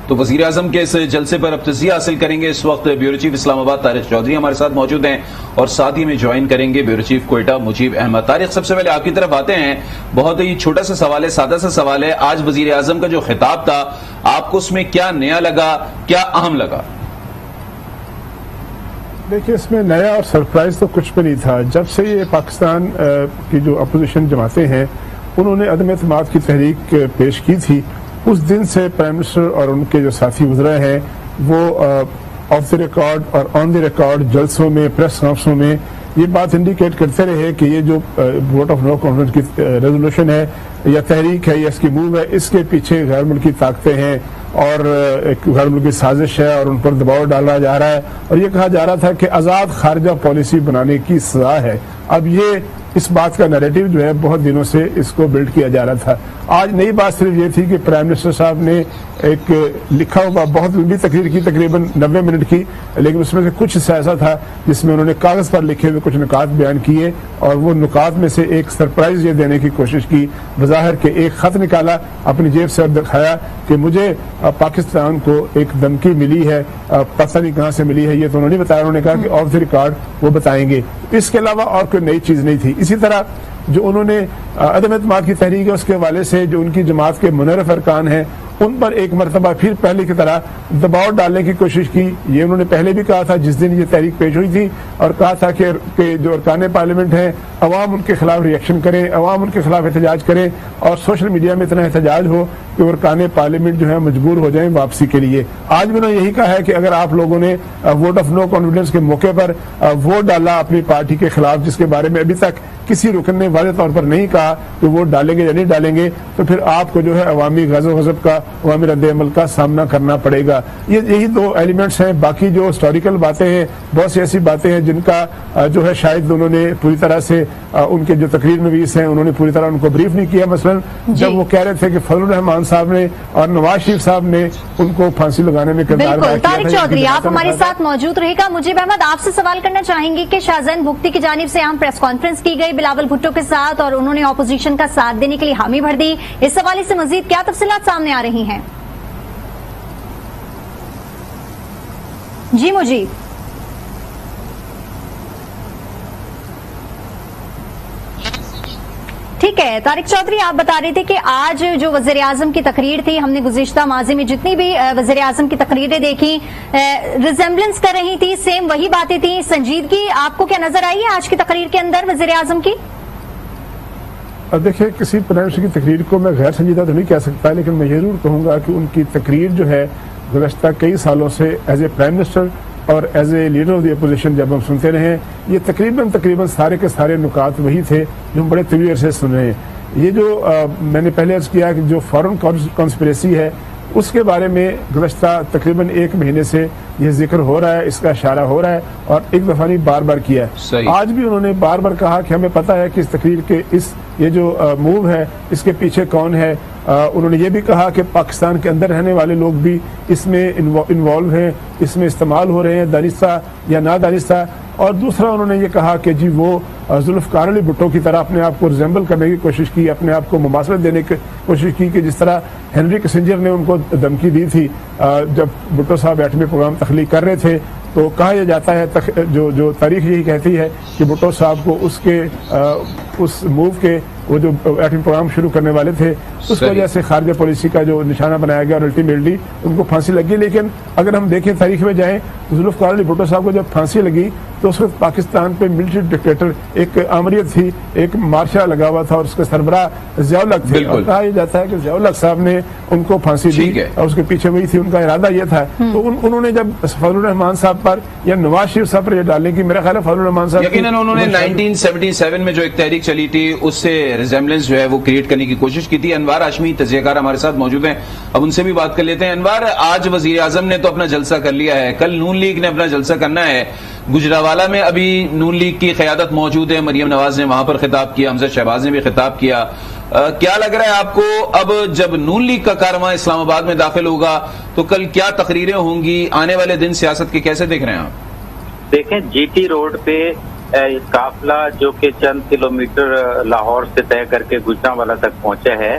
تو وزیر اعظم کے اس جلسے پر اب تجزیہ حاصل کریں گے۔ اس وقت بیورو چیف اسلام آباد طارق چودھری ہمارے ساتھ موجود ہیں اور ساتھ ہی میں جوائن کریں گے بیورو چیف کوئٹہ مجیب احمد۔ طارق، سب سے پہلے آپ کی طرف آتے ہیں، بہت ہی چھوٹا سا سوال ہے، سادہ سا سوال ہے، آج وزیر اعظم کا جو خطاب تھا آپ کو اس میں کیا نیا لگا، کیا اہم لگا؟ دیکھیے، اس میں نیا اور سرپرائز تو کچھ بھی نہیں تھا۔ جب سے یہ پاکستان کی جو اپوزیشن جماعتیں ہیں انہوں نے عدم اعتماد کی تحریک پیش کی تھی، اس دن سے پرائم منسٹر اور ان کے جو ساتھی وزراء ہیں وہ آف دی ریکارڈ اور آن دی ریکارڈ جلسوں میں، پریس کانفرنسوں میں یہ بات انڈیکیٹ کرتے رہے کہ یہ جو ووٹ آف نو کانفیڈنس کی ریزولوشن ہے یا تحریک ہے یا اس کی موو ہے، اس کے پیچھے غیر ملکی طاقتیں ہیں اور ایک غیر ملکی سازش ہے اور ان پر دباؤ ڈالا جا رہا ہے، اور یہ کہا جا رہا تھا کہ آزاد خارجہ پالیسی بنانے کی سزا ہے۔ اب یہ اس بات کا نیریٹو جو ہے بہت دنوں سے اس کو بلڈ کیا جا رہا تھا۔ آج نئی بات صرف یہ تھی کہ پرائم منسٹر صاحب نے ایک لکھا ہوا بہت لمبی تقریر کی، تقریباً 90 منٹ کی، لیکن اس میں سے کچھ حصہ ایسا تھا جس میں انہوں نے کاغذ پر لکھے ہوئے کچھ نکات بیان کیے، اور وہ نکات میں سے ایک سرپرائز یہ دینے کی کوشش کی بظاہر کہ ایک خط نکالا اپنی جیب سے اور دکھایا کہ مجھے پاکستان کو ایک دھمکی ملی ہے، پتہ نہیں کہاں سے ملی ہے، یہ تو انہوں نے بتایا، انہوں نے کہا کہ آف دی ریکارڈ وہ بتائیں گے۔ اس کے علاوہ اور کوئی نئی چیز نہیں تھی۔ اسی طرح جو انہوں نے عدم اعتماد کی تحریک ہے اس کے حوالے سے جو ان کی جماعت کے منحرف ارکان ہیں ان پر ایک مرتبہ پھر پہلے کی طرح دباؤ ڈالنے کی کوشش کی۔ یہ انہوں نے پہلے بھی کہا تھا جس دن یہ تحریک پیش ہوئی تھی، اور کہا تھا کہ جو ارکان پارلیمنٹ ہیں عوام ان کے خلاف ریئیکشن کریں، عوام ان کے خلاف احتجاج کریں، اور سوشل میڈیا میں اتنا احتجاج ہو کہ ارکان پارلیمنٹ جو ہے مجبور ہو جائیں واپسی کے لیے۔ آج بھی انہوں نے یہی کہا ہے کہ اگر آپ لوگوں نے ووٹ آف نو کانفیڈنس کے موقع پر ووٹ ڈالا اپنی پارٹی کے خلاف، جس کے بارے میں ابھی تک کسی رکن نے واضح طور پر نہیں کہا کہ ووٹ ڈالیں گے یا نہیں ڈالیں گے، تو پھر آپ کو جو ہے عوامی غضب و غضب کا، عوامی رد عمل کا سامنا کرنا پڑے گا۔ یہی دو ایلیمنٹس ہیں۔ باقی جو ہسٹوریکل باتیں ہیں، بہت سی ایسی باتیں ہیں جن کا جو ہے شاید انہوں نے پوری طرح سے ان کے جو تقریر نویس ہیں انہوں نے پوری طرح ان کو بریف نہیں کیا۔ مثلا جب وہ کہہ رہے تھے کہ فضل الرحمان صاحب نے اور نواز شریف صاحب نے ان کو پھانسی لگانے میں کردار ادا کیا تھا۔ طارق چودھری، آپ ہمارے ساتھ موجود رہے گا۔ مجیب احمد، آپ سے سوال کرنا چاہیں گے کہ شاہزین بگٹی کی جانب سے اہم پریس کانفرنس کی گئی بلاول بھٹو کے ساتھ، اور انہوں نے اپوزیشن کا ساتھ دینے کے لیے حامی بھر دی، اس حوالے سے مزید کیا تفصیلات سامنے آ رہی ہیں؟ جی مجیب۔ ٹھیک ہے طارق چودھری، آپ بتا رہے تھے کہ آج جو وزیر اعظم کی تقریر تھی، ہم نے گزشتہ ماضی میں جتنی بھی وزیر اعظم کی تقریریں دیکھی ریزمبلنس کر رہی تھی، سیم وہی باتیں تھیں۔ سنجیدگی آپ کو کیا نظر آئی ہے آج کی تقریر کے اندر وزیر اعظم کی؟ دیکھیں، کسی پرائم منسٹر کی تقریر کو میں غیر سنجیدہ تو نہیں کہہ سکتا، لیکن میں ضرور کہوں گا کہ ان کی تقریر جو ہے گزشتہ کئی سالوں سے ایز اے پرائم منسٹر اور as a leader of the opposition جب ہم سنتے رہے ہیں، یہ تقریباً سارے کے سارے نکات وہی تھے جو ہم بڑے طویل عرصے سے سن رہے ہیں۔ یہ جو میں نے پہلے عرض کیا کہ جو فارن کانسپریسی ہے اس کے بارے میں گزشتہ تقریباً 1 مہینے سے یہ ذکر ہو رہا ہے، اس کا اشارہ ہو رہا ہے، اور ایک دفعہ نہیں بار بار کیا ہے۔ آج بھی انہوں نے بار بار کہا کہ ہمیں پتہ ہے کہ اس تقریر کے یہ جو موو ہے اس کے پیچھے کون ہے۔ انہوں نے یہ بھی کہا کہ پاکستان کے اندر رہنے والے لوگ بھی اس میں انوالو ہیں، اس میں استعمال ہو رہے ہیں دانستہ یا نادانستہ۔ اور دوسرا انہوں نے یہ کہا کہ جی وہ ذوالفقار علی بھٹو کی طرح اپنے آپ کو ریزمبل کرنے کی کوشش کی، اپنے آپ کو مماثلت دینے کی کوشش کی کہ جس طرح ہنری کسنجر نے ان کو دھمکی دی تھی جب بھٹو صاحب ایٹمی پروگرام تخلیق کر رہے تھے۔ تو کہا یہ جاتا ہے جو تاریخ یہی کہتی ہے کہ بھٹو صاحب کو اس موو کے وہ جو ایٹمی پروگرام شروع کرنے والے تھے اس وجہ سے خارجہ پالیسی کا جو نشانہ بنایا گیا، اور الٹیمیٹلی ان کو پھانسی لگی۔ لیکن اگر ہم دیکھیں تاریخ میں جائیں تو ذوالفقار علی بھٹو صاحب کو جب پھانسی لگی تو اس وقت پاکستان پہ ملٹری ڈکٹیٹر ایک آمریت تھی، ایک مارشا لگا ہوا تھا، اور اس کے سربراہ ضیاء الحق تھے، اور کہا یہ جاتا ہے کہ ضیاء الحق صاحب نے ان کو پھانسی دی اور اس کے پیچھے وہی تھی، ان کا ارادہ یہ تھا۔ تو انہوں نے جب فضل الرحمان صاحب پر یا نواز شریف صاحب پر یہ ڈالنے کی، میرا خیال ہے فضل الرحمان صاحب یقیناً انہوں نے 1977 میں جو ایک تحریک چلی تھی اس سے ریزمبلنس جو ہے وہ کریٹ کرنے کی کوشش کی تھی۔ انوار ہاشمی تجزیہ کار ہمارے ساتھ موجود ہیں، اب ان سے بھی بات کر لیتے ہیں۔ انوار، آج وزیر اعظم نے تو اپنا جلسہ کر لیا ہے، کل نون لیگ نے اپنا جلسہ کرنا ہے۔ گجرانوالہ میں ابھی نون لیگ کی قیادت موجود ہے، مریم نواز نے وہاں پر خطاب کیا، حمزہ شہباز نے بھی خطاب کیا۔ کیا لگ رہا ہے آپ کو اب جب نون لیگ کا کارواں اسلام آباد میں داخل ہوگا تو کل کیا تقریریں ہوں گی؟ آنے والے دن سیاست کے کیسے دیکھ رہے ہیں آپ؟ دیکھیں، جی ٹی روڈ پہ قافلہ جو کہ چند کلومیٹر لاہور سے طے کر کے گجرانوالہ تک پہنچا ہے،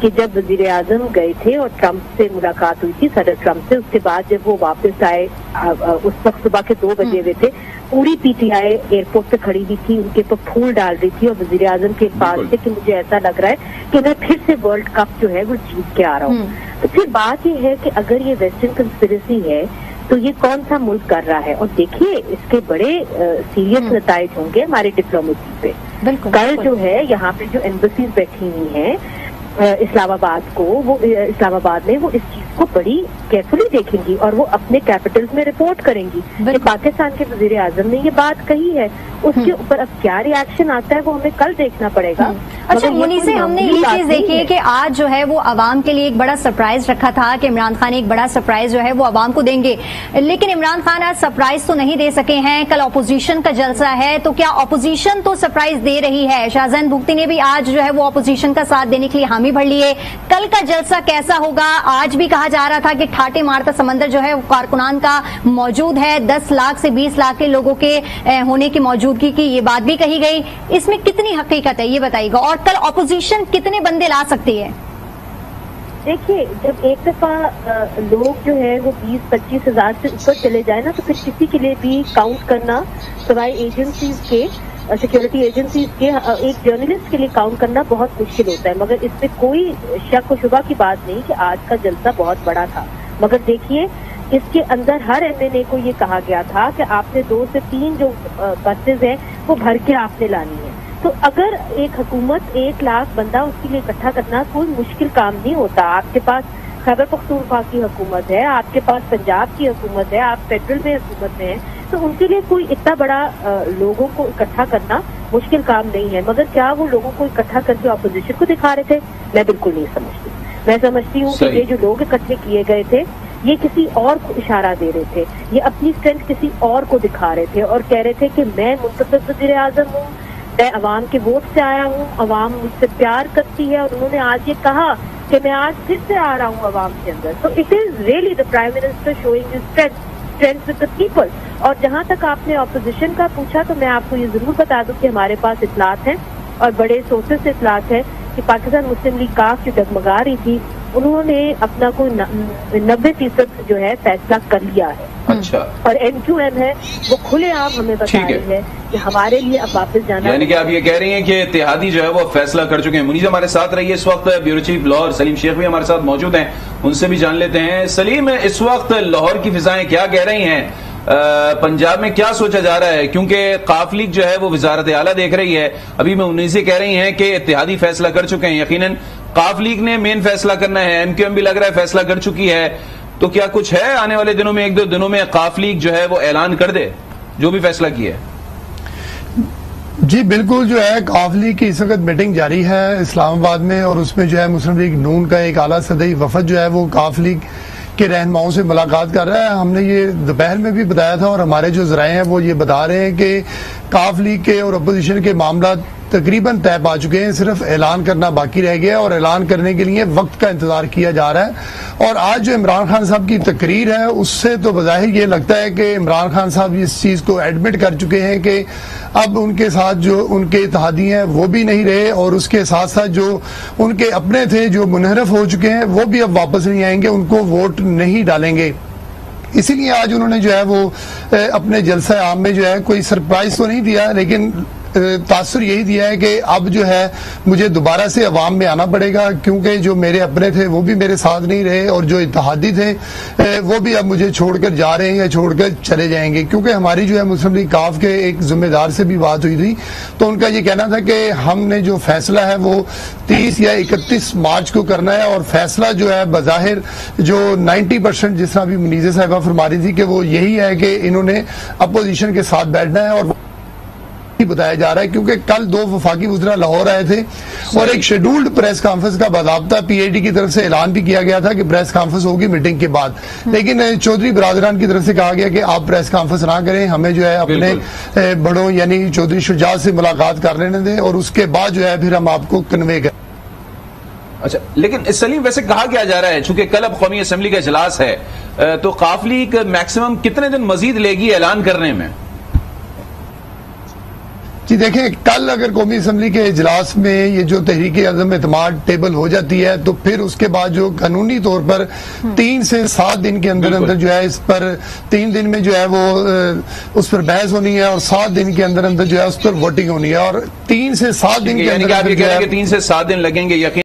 کہ جب وزیر اعظم گئے تھے اور ٹرمپ سے ملاقات ہوئی تھی، صدر ٹرمپ سے، اس کے بعد جب وہ واپس آئے اس وقت صبح کے 2 بجے ہوئے تھے، پوری پی ٹی آئی ایئرپورٹ پہ کھڑی ہوئی تھی، ان کے اوپر پھول ڈال رہی تھی، اور وزیر اعظم کے پاس سے کہ مجھے ایسا لگ رہا ہے کہ میں پھر سے ورلڈ کپ جو ہے وہ جیت کے آ رہا ہوں۔ تو پھر بات یہ ہے کہ اگر یہ ویسٹرن کنسپریسی ہے تو یہ کون سا ملک کر رہا ہے؟ اور دیکھیے اس کے بڑے سیریس نتائج ہوں گے ہماری ڈپلومیسی پہ۔ کل جو ہے یہاں پہ جو ایمبیسیز بیٹھی ہوئی ہیں اسلام آباد میں وہ اس چیز کو بڑی کیئرفلی دیکھیں گی اور وہ اپنے کیپٹلز میں رپورٹ کریں گی کہ پاکستان کے وزیر اعظم نے یہ بات کہی ہے۔ اس کے اوپر اب کیا ری ایکشن آتا ہے وہ ہمیں کل دیکھنا پڑے گا۔ اچھا منیزہ، ہم نے یہ چیز دیکھی ہے کہ آج جو ہے وہ عوام کے لیے ایک بڑا سرپرائز رکھا تھا کہ عمران خان ایک بڑا سرپرائز جو ہے وہ عوام کو دیں گے، لیکن عمران خان آج سرپرائز تو نہیں دے سکے ہیں۔ کل اپوزیشن کا جلسہ ہے، تو کیا اپوزیشن تو سرپرائز دے رہی ہے؟ شاہزین بگٹی نے بھی آج جو ہے وہ اپوزیشن کا ساتھ دینے کے لیے حامی بھر لیے۔ کل کا جلسہ کیسا ہوگا؟ آج بھی کہا جا رہا تھا کہ ٹھاٹے مارتا سمندر جو ہے وہ کارکنان کا موجود ہے، 10 لاکھ سے 20 لاکھ کے لوگوں کے ہونے کی موجودگی کی یہ بات بھی کہی گئی۔ اس میں کتنی حقیقت ہے یہ بتائیے گا، اور کل اپوزیشن کتنے بندے لا سکتی ہے؟ دیکھیے جب ایک دفعہ لوگ جو ہے وہ 20-25 ہزار سے اوپر چلے جائیں نا، تو پھر کسی کے لیے بھی کاؤنٹ کرنا سوائے ایجنسیز کے، سیکورٹی ایجنسیز کے، ایک جرنلسٹ کے لیے کاؤنٹ کرنا بہت مشکل ہوتا ہے۔ مگر اس میں کوئی شک و شبہ کی بات نہیں کہ آج کا جلسہ بہت بڑا تھا۔ مگر دیکھیے اس کے اندر ہر ایم این اے کو یہ کہا گیا تھا کہ آپ نے 2 سے 3 جو بسز ہیں وہ بھر کے آپ نے لانی ہے۔ تو اگر ایک حکومت 1 لاکھ بندہ اس کے لیے اکٹھا کرنا کوئی مشکل کام نہیں ہوتا۔ آپ کے پاس خیبر پختونخوا کی حکومت ہے، آپ کے پاس پنجاب کی حکومت ہے، آپ فیڈرل میں حکومت میں ہیں، تو ان کے لیے کوئی اتنا بڑا لوگوں کو اکٹھا کرنا مشکل کام نہیں ہے۔ مگر کیا وہ لوگوں کو اکٹھا کر کے اپوزیشن کو دکھا رہے تھے؟ میں بالکل نہیں سمجھتی۔ میں سمجھتی ہوں کہ یہ جو لوگ اکٹھے کیے گئے تھے یہ کسی اور کو اشارہ دے رہے تھے، یہ اپنی اسٹرینتھ کسی اور کو دکھا رہے تھے اور کہہ رہے تھے کہ میں منتخب وزیر اعظم ہوں، میں عوام کے ووٹ سے آیا ہوں، عوام مجھ سے پیار کرتی ہے، اور انہوں نے آج یہ کہا کہ میں آج پھر سے آ رہا ہوں عوام کے اندر۔ تو it is really the prime minister شوئنگ his strength with the people. اور جہاں تک آپ نے اپوزیشن کا پوچھا تو میں آپ کو یہ ضرور بتا دوں کہ ہمارے پاس اطلاعات ہیں اور بڑے سورسز سے اطلاعات ہیں کہ پاکستان مسلم لیگ کاف جو ڈگمگا رہی تھی انہوں نے اپنا کوئی 90% جو ہے فیصلہ کر لیا ہے۔ اچھا، اور ایم کیو ایم ہے وہ کھلے عام ہمیں بتا رہی ہے کہ ہمارے لیے اب واپس جانا، یعنی کہ آپ یہ کہہ رہی ہیں کہ اتحادی جو ہے وہ فیصلہ کر چکے ہیں۔ منیزہ ہمارے ساتھ رہی ہے اس وقت، بیورو چیف لاہور سلیم شیخ بھی ہمارے ساتھ موجود ہیں، ان سے بھی جان لیتے ہیں۔ سلیم، اس وقت لاہور کی فضائیں کیا کہہ رہی ہیں؟ پنجاب میں کیا سوچا جا رہا ہے؟ کیونکہ قاف لیگ جو ہے وہ وزارت اعلیٰ دیکھ رہی ہے، ابھی میں انہیں سے کہہ رہی ہیں کہ اتحادی فیصلہ کر چکے ہیں، یقیناً قاف لیگ نے مین فیصلہ کرنا ہے، ایم کیو ایم بھی لگ رہا ہے فیصلہ کر چکی ہے، تو کیا کچھ ہے آنے والے دنوں میں 1-2 دنوں میں قاف لیگ جو ہے وہ اعلان کر دے جو بھی فیصلہ کیا ہے؟ جی بالکل، جو ہے قاف لیگ کی اس وقت میٹنگ جاری ہے اسلام آباد میں، اور اس میں جو ہے مسلم لیگ نون کا ایک اعلیٰ سطحی وفد جو ہے وہ قاف لیگ کے رہنماؤں سے ملاقات کر رہا ہے۔ ہم نے یہ دوپہر میں بھی بتایا تھا اور ہمارے جو ذرائع ہیں وہ یہ بتا رہے ہیں کہ قاف لیگ کے اور اپوزیشن کے معاملات تقریباً طے پا چکے ہیں، صرف اعلان کرنا باقی رہ گیا اور اعلان کرنے کے لیے وقت کا انتظار کیا جا رہا ہے۔ اور آج جو عمران خان صاحب کی تقریر ہے اس سے تو بظاہر یہ لگتا ہے کہ عمران خان صاحب اس چیز کو ایڈمٹ کر چکے ہیں کہ اب ان کے ساتھ جو ان کے اتحادی ہیں وہ بھی نہیں رہے، اور اس کے ساتھ ساتھ جو ان کے اپنے تھے جو منحرف ہو چکے ہیں وہ بھی اب واپس نہیں آئیں گے، ان کو ووٹ نہیں ڈالیں گے۔ اسی لیے آج انہوں نے جو ہے وہ اپنے جلسہ عام میں جو ہے کوئی سرپرائز تو نہیں دیا، لیکن تاثر یہی دیا ہے کہ اب جو ہے مجھے دوبارہ سے عوام میں آنا پڑے گا، کیونکہ جو میرے اپنے تھے وہ بھی میرے ساتھ نہیں رہے، اور جو اتحادی تھے وہ بھی اب مجھے چھوڑ کر جا رہے ہیں یا چھوڑ کر چلے جائیں گے۔ کیونکہ ہماری جو ہے مسلم لیگ کاف کے ایک ذمہ دار سے بھی بات ہوئی تھی، تو ان کا یہ کہنا تھا کہ ہم نے جو فیصلہ ہے وہ 30 یا 31 مارچ کو کرنا ہے، اور فیصلہ جو ہے بظاہر جو 90% جس طرح بھی منیزہ صاحبہ فرما رہی تھی کہ وہ یہی ہے کہ انہوں نے اپوزیشن کے ساتھ بیٹھنا ہے، اور بتایا جا رہا ہے کیونکہ کل 2 وفاقی وزراء لاہور آئے تھے اور ایک شیڈولڈ پریس کانفرنس کا باضابطہ پی اے ٹی کی طرف سے اعلان بھی کیا گیا تھا کہ پریس کانفرنس ہوگی میٹنگ کے بعد، لیکن چودھری برادران کی طرف سے کہا گیا کہ آپ پریس کانفرنس نہ کریں، ہمیں جو ہے اپنے بڑوں یعنی چودھری شجاعت سے ملاقات کر لینے دیں اور اس کے بعد جو ہے پھر ہم آپ کو کنوے کریں۔ اچھا، لیکن سلیم ویسے کہا کیا جا رہا ہے چونکہ کل اب قومی اسمبلی کا اجلاس ہے تو قاف لیگ میکسیمم کتنے دن مزید لے گی اعلان کرنے میں؟ جی دیکھیں، کل اگر قومی اسمبلی کے اجلاس میں یہ جو تحریک عدم اعتماد ٹیبل ہو جاتی ہے تو پھر اس کے بعد جو قانونی طور پر 3 سے 7 دن کے اندر جو ہے اس پر 3 دن میں جو ہے وہ اس پر بحث ہونی ہے اور 7 دن کے اندر جو ہے اس پر ووٹنگ ہونی ہے، اور 3 سے 7 دن کے اندر 3 سے 7 دن لگیں گے یقین